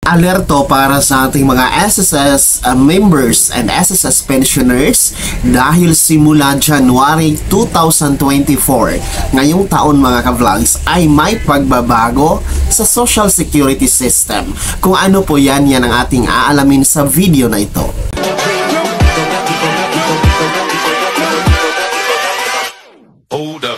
Alerto para sa ating mga SSS members and SSS pensioners dahil simula January 2024 ngayong taon mga ka-vlogs ay may pagbabago sa Social Security System. Kung ano po yan ang ating aalamin sa video na ito. Hold up.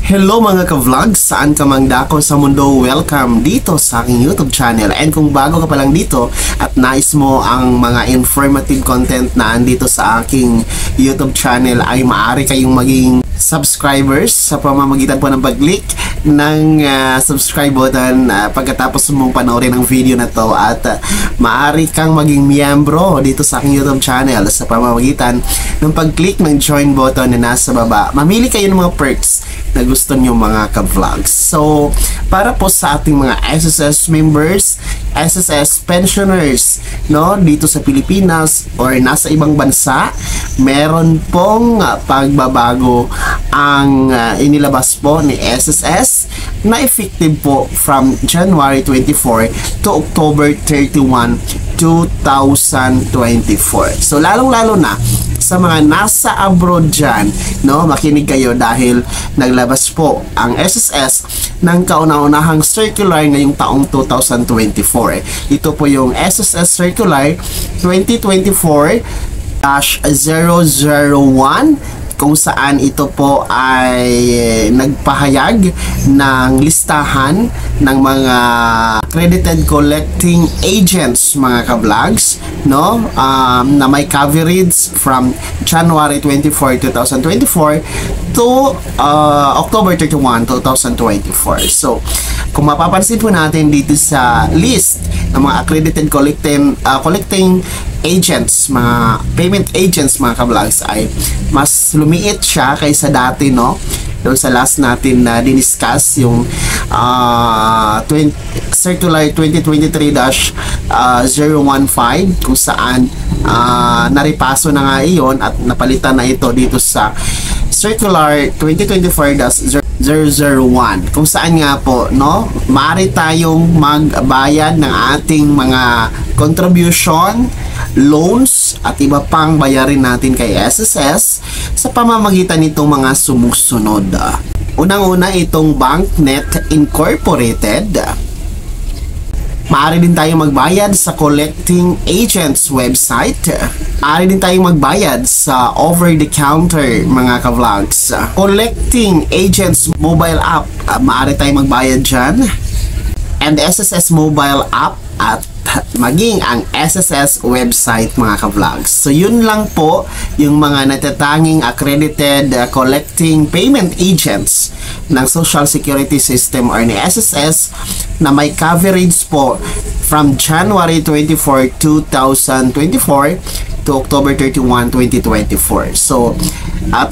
Hello mga ka-vlogs, saan ka mang dako sa mundo, welcome dito sa aking YouTube channel. And kung bago ka pa lang dito at nais mo ang mga informative content na andito sa aking YouTube channel, ay maaari kayong maging subscribers sa pamamagitan po ng pag-click ng subscribe button pagkatapos mong panoorin ang video na to, at maaari kang maging miyembro dito sa aking YouTube channel sa pamamagitan ng pag-click ng join button na nasa baba. Mamili kayo ng mga perks na gusto nyo mga ka-vlogs. So, para po sa ating mga SSS members, SSS pensioners, no, dito sa Pilipinas or nasa ibang bansa, meron pong pagbabago ang inilabas po ni SSS na effective po from January 24 to October 31, 2024. So, lalong-lalo na sa mga nasa abroad dyan, no, makinig kayo dahil naglabas po ang SSS ng kauna-unahang circular ngayong taong 2024. Ito po yung SSS Circular 2024-001, kung saan ito po ay nagpahayag ng listahan ng mga accredited collecting agents mga ka-vlogs, no, na may coverage from January 24, 2024 to October 31, 2024. So, kung mapapansin po natin dito sa list ng mga accredited collecting agents, mga payment agents mga ka-vlogs, ay mas lumiit siya kaysa dati, no? Doon sa last natin na diniscuss yung Circular 2023-015, kung saan naripaso na nga iyon at napalitan na ito dito sa Circular 2024-001, kung saan nga po, no, maaari tayong magbayad ng ating mga contribution, loans at iba pang bayarin natin kay SSS sa pamamagitan nitong mga sumusunod. Unang-una itong BankNet Incorporated. Maaari din tayong magbayad sa collecting agents website. Maaari din tayong magbayad sa over-the-counter mga ka-vlogs. Collecting agents mobile app, maaari tayong magbayad dyan. And SSS mobile app at maging ang SSS website mga ka-vlogs. So yun lang po yung mga natatanging accredited collecting payment agents ng Social Security System or ni SSS na may coverage po from January 24, 2024 to October 31, 2024. So,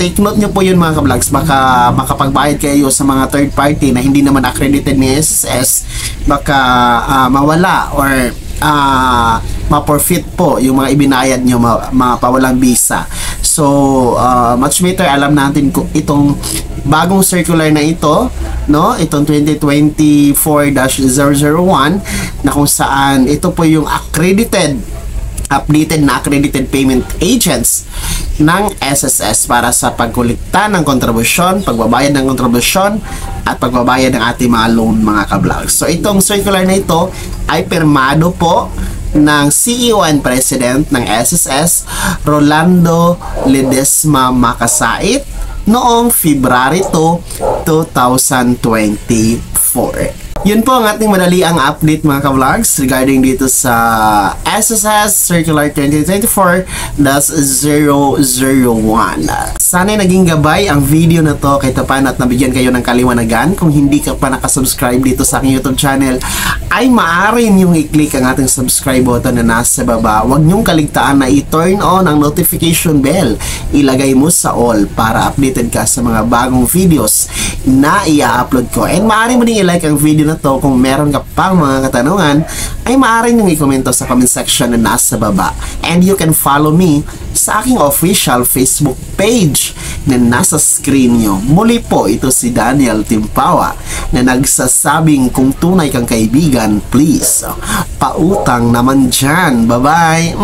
take note nyo po yun mga ka-vlogs. Baka makapagbayad kayo sa mga third party na hindi naman accredited ni SSS, baka mawala or ma-forfeit po yung mga ibinayad nyo, mapawalang visa. So, much better alam natin kung itong bagong circular na ito, no, itong 2024-001, na kung saan ito po yung updated na accredited payment agents ng SSS para sa pagkolekta ng kontribusyon, pagbabayad ng kontribusyon at pagbabayad ng ating mga loan mga ka-vlogs. So itong circular na ito ay pirmado po ng CEO and President ng SSS, Rolando Ledesma Makasait, noong February 2, 2024. Yun po ang ating madaliang update mga ka-vlogs regarding dito sa SSS Circular 2024-001. Sana'y naging gabay ang video na to kahit paano at nabigyan kayo ng kaliwanagan. Kung hindi ka pa nakasubscribe dito sa aking YouTube channel, ay maaari niyong i-click ang ating subscribe button na nasa baba. Huwag niyong kaligtaan na i-turn on ang notification bell. Ilagay mo sa all para updated ka sa mga bagong videos na i-upload ko. And maaari mo din i-like ang video na na to, kung meron ka pang mga katanungan, ay maaari nyo i-komento sa comment section na nasa baba. And you can follow me sa aking official Facebook page na nasa screen nyo. Muli po, ito si Daniel Timpawa na nagsasabing kung tunay kang kaibigan, please, pautang naman dyan. Bye-bye!